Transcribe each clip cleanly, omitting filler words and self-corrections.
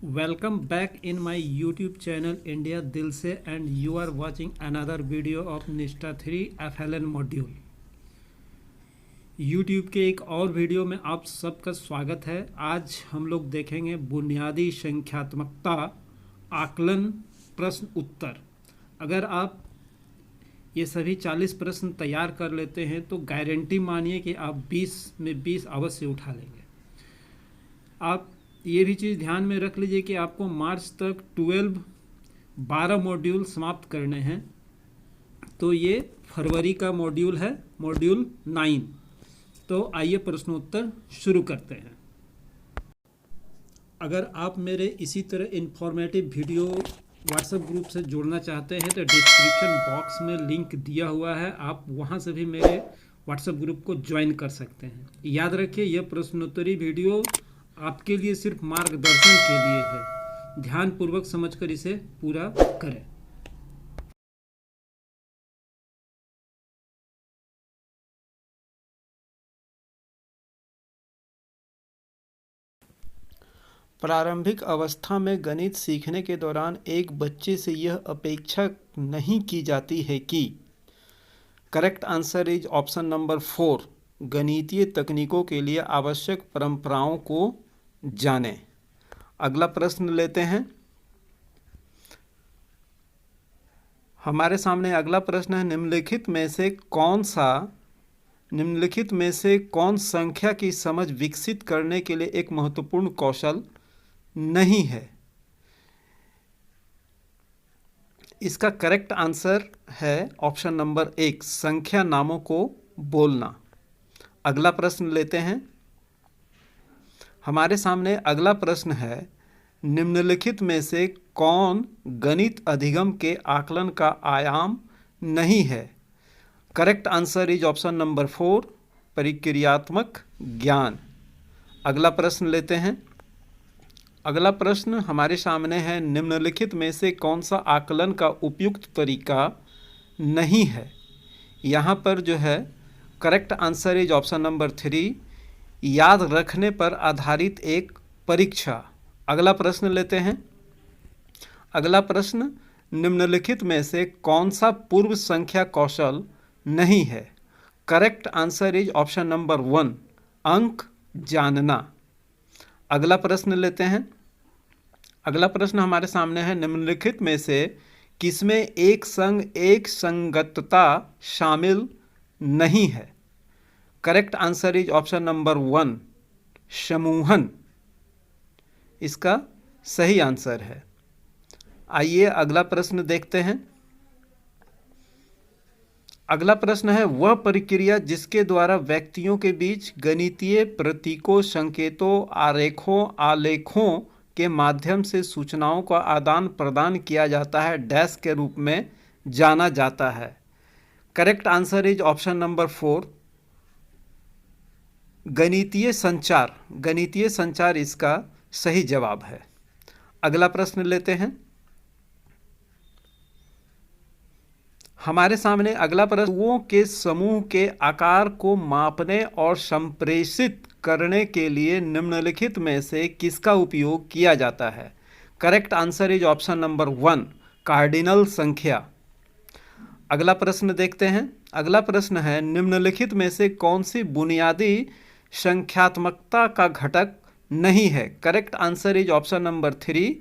Welcome back in my YouTube channel India Dil Se, and you are watching another video of Nishta 3 FLN module। YouTube के एक और video में आप सबका स्वागत है। आज हम लोग देखेंगे बुनियादी संख्यात्मकता आकलन प्रश्न उत्तर। अगर आप ये सभी 40 प्रश्न तैयार कर लेते हैं तो गारंटी मानिए कि आप 20 में 20 अवश्य उठा लेंगे। आप ये भी चीज़ ध्यान में रख लीजिए कि आपको मार्च तक 12 मॉड्यूल समाप्त करने हैं। तो ये फरवरी का मॉड्यूल है, मॉड्यूल 9। तो आइए प्रश्नोत्तर शुरू करते हैं। अगर आप मेरे इसी तरह इन्फॉर्मेटिव वीडियो व्हाट्सएप ग्रुप से जुड़ना चाहते हैं तो डिस्क्रिप्शन बॉक्स में लिंक दिया हुआ है, आप वहां से भी मेरे व्हाट्सएप ग्रुप को ज्वाइन कर सकते हैं। याद रखिए, यह प्रश्नोत्तरी वीडियो आपके लिए सिर्फ मार्गदर्शन के लिए है। ध्यानपूर्वक समझकर इसे पूरा करें। प्रारंभिक अवस्था में गणित सीखने के दौरान एक बच्चे से यह अपेक्षा नहीं की जाती है कि correct answer is option number 4, गणितीय तकनीकों के लिए आवश्यक परंपराओं को जानें। अगला प्रश्न लेते हैं। हमारे सामने अगला प्रश्न है, निम्नलिखित में से कौन संख्या की समझ विकसित करने के लिए एक महत्वपूर्ण कौशल नहीं है। इसका करेक्ट आंसर है ऑप्शन नंबर 1, संख्या नामों को बोलना। अगला प्रश्न लेते हैं। हमारे सामने अगला प्रश्न है, निम्नलिखित में से कौन गणित अधिगम के आकलन का आयाम नहीं है। Correct answer is option number 4, परिक्रियात्मक ज्ञान। अगला प्रश्न लेते हैं। अगला प्रश्न हमारे सामने है, निम्नलिखित में से कौन सा आकलन का उपयुक्त तरीका नहीं है। यहाँ पर जो है correct answer is option number 3, याद रखने पर आधारित एक परीक्षा। अगला प्रश्न लेते हैं। अगला प्रश्न, निम्नलिखित में से कौन सा पूर्व संख्या कौशल नहीं है। Correct answer is option number 1, अंक जानना। अगला प्रश्न लेते हैं। अगला प्रश्न हमारे सामने है, निम्नलिखित में से किसमें एक संग एक संगतता शामिल नहीं है। Correct answer is option number 1, समूहन इसका सही आंसर है। आइए अगला प्रश्न देखते हैं। अगला प्रश्न है, वह प्रक्रिया जिसके द्वारा व्यक्तियों के बीच गणितीय प्रतीकों, संकेतों, आरेखों, आलेखों के माध्यम से सूचनाओं का आदान प्रदान किया जाता है, डैश के रूप में जाना जाता है। Correct answer is option number 4, गणितीय संचार इसका सही जवाब है। अगला प्रश्न लेते हैं। हमारे सामने अगला प्रश्न, वस्तुओं के समूह के आकार को मापने और संप्रेषित करने के लिए निम्नलिखित में से किसका उपयोग किया जाता है। Correct answer is option number 1, cardinal संख्या। अगला प्रश्न देखते हैं। अगला प्रश्न है, निम्नलिखित में से कौन सी बुनियादी संख्यात्मकता का घटक नहीं है। Correct answer is option number 3,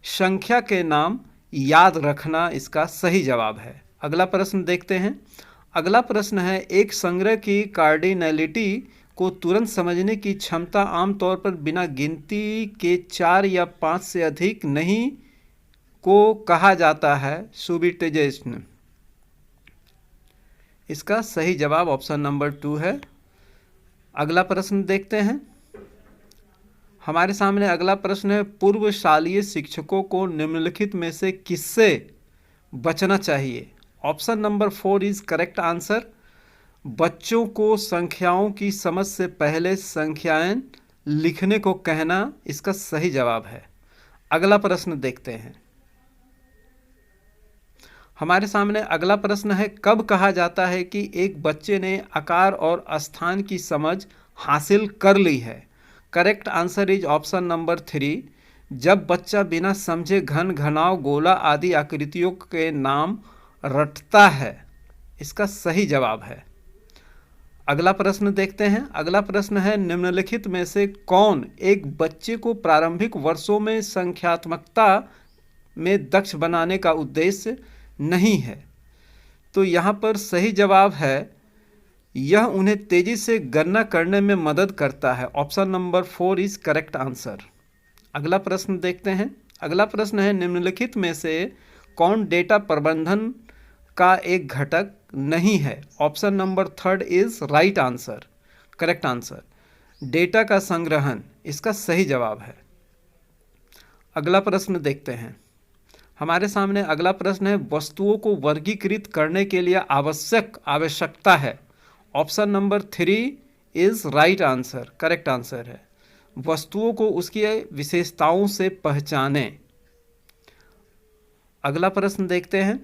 संख्या के नाम याद रखना इसका सही जवाब है। अगला प्रश्न देखते हैं। अगला प्रश्न है, एक संग्रह की कार्डिनैलिटी को तुरंत समझने की क्षमता आमतौर पर बिना गिनती के 4 या 5 से अधिक नहीं को कहा जाता है। सुबिटेजेशन इसका सही जवाब ऑप्शन नंबर 2 है। अगला प्रश्न देखते हैं। हमारे सामने अगला प्रश्न है, पूर्वशालीय शिक्षकों को निम्नलिखित में से किससे बचना चाहिए। Option number 4 is correct answer, बच्चों को संख्याओं की समझ से पहले संख्याएं लिखने को कहना इसका सही जवाब है। अगला प्रश्न देखते हैं। हमारे सामने अगला प्रश्न है, कब कहा जाता है कि एक बच्चे ने आकार और स्थान की समझ हासिल कर ली है। Correct answer is option number 3, जब बच्चा बिना समझे घन, घनाव, गोला आदि आकृतियों के नाम रटता है। इसका सही जवाब है। अगला प्रश्न देखते हैं। अगला प्रश्न है, निम्नलिखित में से कौन एक बच्चे को प्रारंभिक वर्षों में संख्यात्मकता में दक्ष बनाने का उद्देश्य नहीं है? तो यहाँ पर सही जवाब है, यह उन्हें तेजी से गणना करने में मदद करता है। Option number 4 is correct answer. अगला प्रश्न देखते हैं। अगला प्रश्न है, निम्नलिखित में से कौन डेटा प्रबंधन का एक घटक नहीं है? Option number 3 is right answer, correct answer. Data का संग्रहण इसका सही जवाब है। अगला प्रश्न देखते हैं। हमारे सामने अगला प्रश्न है, वस्तुओं को वर्गीकृत करने के लिए आवश्यकता है। Option number 3 is right answer, correct answer है। वस्तुओं को उसकी विशेषताओं से पहचानें। अगला प्रश्न देखते हैं।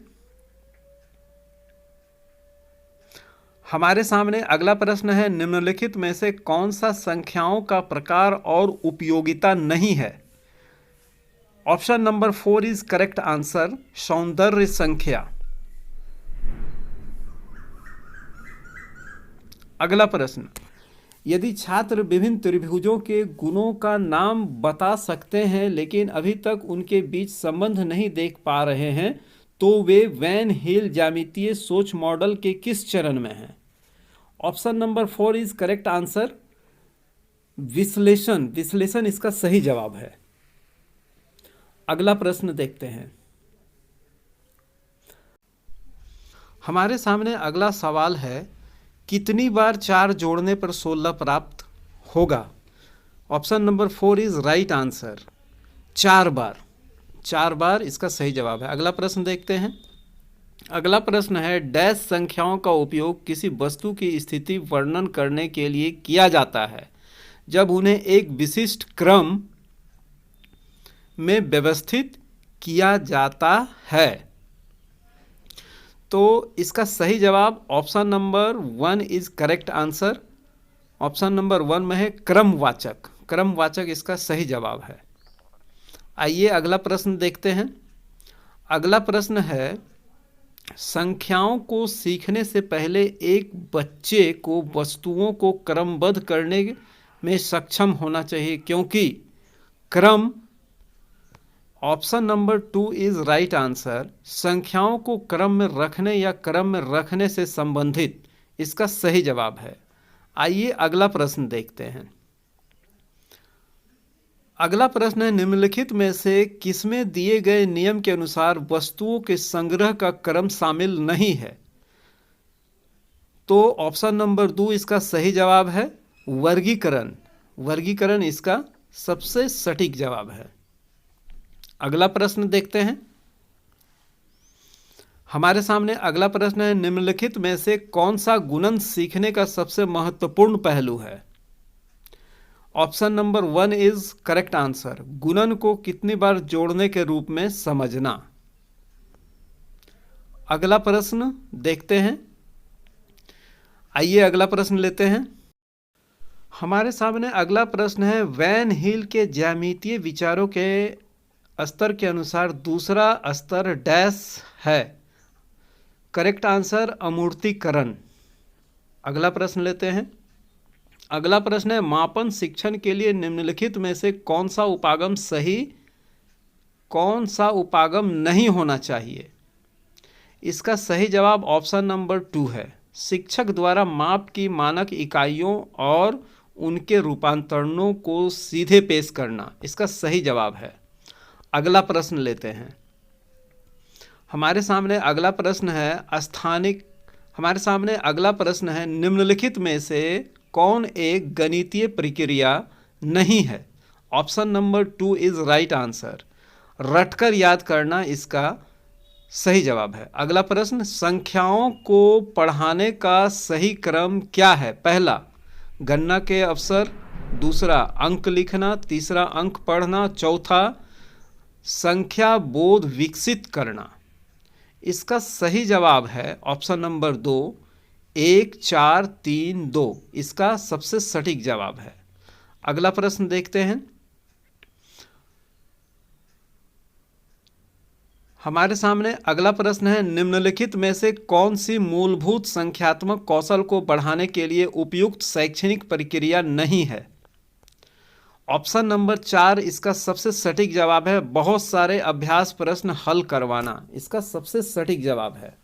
हमारे सामने अगला प्रश्न है, निम्नलिखित में से कौन सा संख्याओं का प्रकार और उपयोगिता नहीं है? Option number 4 is correct answer, सौंदर्य संख्या। अगला प्रश्न, यदि छात्र विभिन्न त्रिभुजों के गुणों का नाम बता सकते हैं लेकिन अभी तक उनके बीच संबंध नहीं देख पा रहे हैं, तो वे वैन हिल ज्यामितीय सोच मॉडल के किस चरण में हैं? Option number 4 is correct answer, विश्लेषण इसका सही जवाब है। अगला प्रश्न देखते हैं। हमारे सामने अगला सवाल है, कितनी बार 4 जोड़ने पर 16 प्राप्त होगा? Option number 4 is right answer, 4 बार। 4 बार इसका सही जवाब है। अगला प्रश्न देखते हैं। अगला प्रश्न है, डैश संख्याओं का उपयोग किसी वस्तु की स्थिति वर्णन करने के लिए किया जाता है जब उन्हें एक विशिष्ट क्रम में व्यवस्थित किया जाता है? तो इसका सही जवाब option number 1 is correct answer. Option number 1 में है क्रमवाचक इसका सही जवाब है। आइए अगला प्रश्न देखते हैं। अगला प्रश्न है, संख्याओं को सीखने से पहले एक बच्चे को वस्तुओं को क्रमबद्ध करने में सक्षम होना चाहिए, क्योंकि क्रम, option number 2 is right answer, संख्याओं को क्रम में रखने या क्रम में रखने से संबंधित इसका सही जवाब है। आइए अगला प्रश्न देखते हैं। अगला प्रश्न है, निम्नलिखित में से किसमें दिए गए नियम के अनुसार वस्तुओं के संग्रह का क्रम शामिल नहीं है? तो ऑप्शन नंबर 2 इसका सही जवाब है, वर्गीकरण इसका सबसे सटीक जवाब है। अगला प्रश्न देखते हैं। हमारे सामने अगला प्रश्न है, निम्नलिखित में से कौन सा गुणन सीखने का सबसे महत्वपूर्ण पहलू है? Option number 1 is correct answer, गुणन को कितनी बार जोड़ने के रूप में समझना। अगला प्रश्न देखते हैं। आइए अगला प्रश्न लेते हैं। हमारे सामने अगला प्रश्न है, वैन हिल के ज्यामितीय विचारों के स्तर के अनुसार दूसरा स्तर डैश है? करेक्ट आंसर, अमूर्तीकरण। अगला प्रश्न लेते हैं। अगला प्रश्न है, मापन शिक्षण के लिए निम्नलिखित में से कौन सा उपागम सही, कौन सा उपागम नहीं होना चाहिए? इसका सही जवाब ऑप्शन नंबर 2 है, शिक्षक द्वारा माप की मानक इकाइयों और उनके रूपांतरणों को सीधे पेश करना इसका सही जवाब है। अगला प्रश्न लेते हैं। हमारे सामने अगला प्रश्न है, निम्नलिखित में से कौन एक गणितीय प्रक्रिया नहीं है? Option number 2 is right answer, रटकर याद करना इसका सही जवाब है। अगला प्रश्न, संख्याओं को पढ़ाने का सही क्रम क्या है? पहला, गणना के अवसर, दूसरा, अंक लिखना, तीसरा, अंक पढ़ना, चौथा, संख्या बोध विकसित करना। इसका सही जवाब है ऑप्शन नंबर 2, 1 4 3 2 इसका सबसे सटीक जवाब है। अगला प्रश्न देखते हैं। हमारे सामने अगला प्रश्न है, निम्नलिखित में से कौन सी मूलभूत संख्यात्मक कौशल को बढ़ाने के लिए उपयुक्त शैक्षणिक प्रक्रिया नहीं है? ऑप्शन नंबर 4 इसका सबसे सटीक जवाब है, बहुत सारे अभ्यास प्रश्न हल करवाना। इसका सबसे सटीक जवाब है।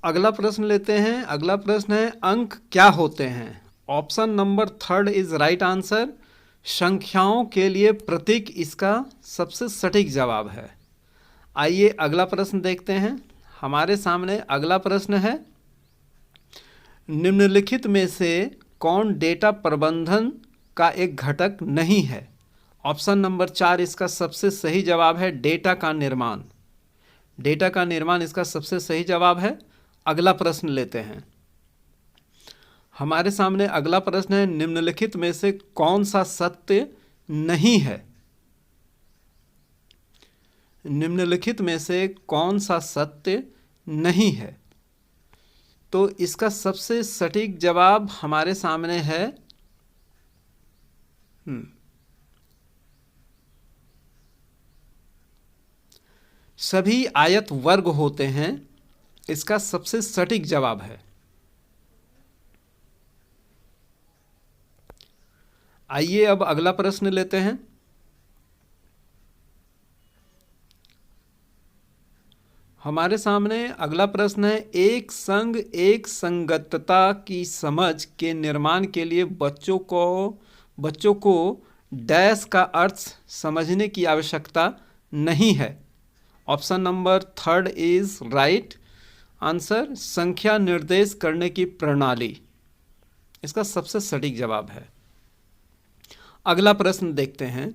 अगला प्रश्न लेते हैं। अगला प्रश्न है, अंक क्या होते हैं? Option number 3 is right answer. संख्याओं के लिए प्रतीक इसका सबसे सटीक जवाब है। आइए अगला प्रश्न देखते हैं। हमारे सामने अगला प्रश्न है, निम्नलिखित में से कौन डेटा प्रबंधन का एक घटक नहीं है? ऑप्शन नंबर 4 इसका सबसे सही जवाब है, डेटा का निर्माण। डेटा का निर्माण इसका सबसे सही जवाब है। अगला प्रश्न लेते हैं। हमारे सामने अगला प्रश्न है, निम्नलिखित में से कौन सा सत्य नहीं है? निम्नलिखित में से कौन सा सत्य नहीं है? तो इसका सबसे सटीक जवाब हमारे सामने है सभी आयत वर्ग होते हैं। इसका सबसे सटीक जवाब है। आइए अब अगला प्रश्न लेते हैं। हमारे सामने अगला प्रश्न है, एक संग एक संगतता की समझ के निर्माण के लिए बच्चों को डैश का अर्थ समझने की आवश्यकता नहीं है। Option number 3 is right answer. संख्या निर्देश करने की प्रणाली इसका सबसे सटीक जवाब है। अगला प्रश्न देखते हैं।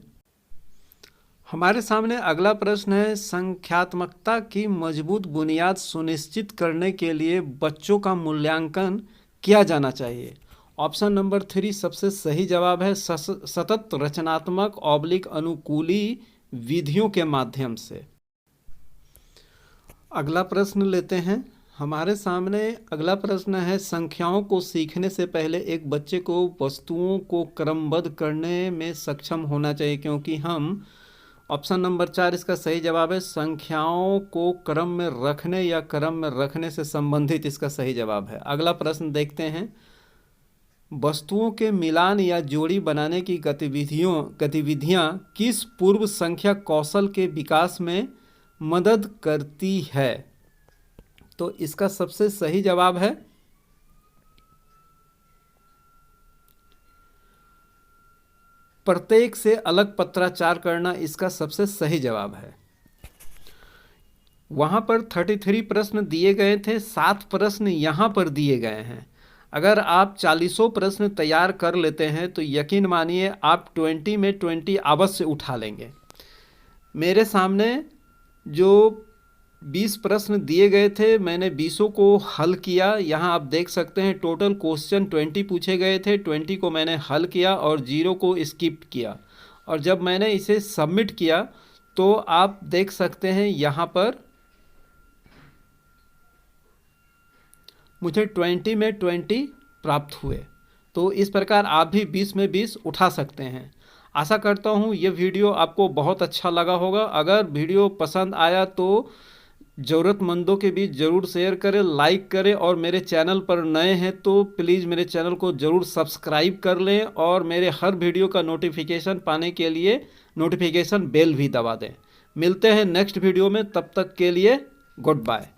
हमारे सामने अगला प्रश्न है, संख्यात्मकता की मजबूत बुनियाद सुनिश्चित करने के लिए बच्चों का मूल्यांकन किया जाना चाहिए। ऑप्शन नंबर 3 सबसे सही जवाब है, सतत रचनात्मक अनुकूली विधियों के माध्यम से। अगला प्रश्न लेते हैं। हमारे सामने अगला प्रश्न है, संख्याओं को सीखने से पहले एक बच्चे को वस्तुओं को क्रमबद्ध करने में सक्षम होना चाहिए, क्योंकि हम ऑप्शन नंबर 4 इसका सही जवाब है, संख्याओं को क्रम में रखने या क्रम में रखने से संबंधित इसका सही जवाब है। अगला प्रश्न देखते हैं, वस्तुओं के मिलान या जोड़ी बनाने की गतिविधियां किस पूर्व संख्या कौशल के विकास में मदद करती है? तो इसका सबसे सही जवाब है प्रत्येक से अलग पत्राचार करना। इसका सबसे सही जवाब है। वहां पर 33 प्रश्न दिए गए थे, 7 प्रश्न यहां पर दिए गए हैं। अगर आप 40 प्रश्न तैयार कर लेते हैं तो यकीन मानिए आप 20 में 20 अवश्य उठा लेंगे। मेरे सामने जो 20 प्रश्न दिए गए थे, मैंने 20 को हल किया। यहाँ आप देख सकते हैं टोटल क्वेश्चन 20 पूछे गए थे, 20 को मैंने हल किया और 0 को स्किप किया। और जब मैंने इसे सबमिट किया तो आप देख सकते हैं यहाँ पर मुझे 20 में 20 प्राप्त हुए। तो इस प्रकार आप भी 20 में 20 उठा सकते हैं। आशा करता हूँ ये वीडियो आपको बहुत अच्छा लगा होगा। अगर वीडियो पसंद आया तो ज़रूरतमंदों के बीच ज़रूर शेयर करें, लाइक करें, और मेरे चैनल पर नए हैं तो प्लीज़ मेरे चैनल को ज़रूर सब्सक्राइब कर लें और मेरे हर वीडियो का नोटिफिकेशन पाने के लिए नोटिफिकेशन बेल भी दबा दें। मिलते हैं नेक्स्ट वीडियो में, तब तक के लिए गुड बाय।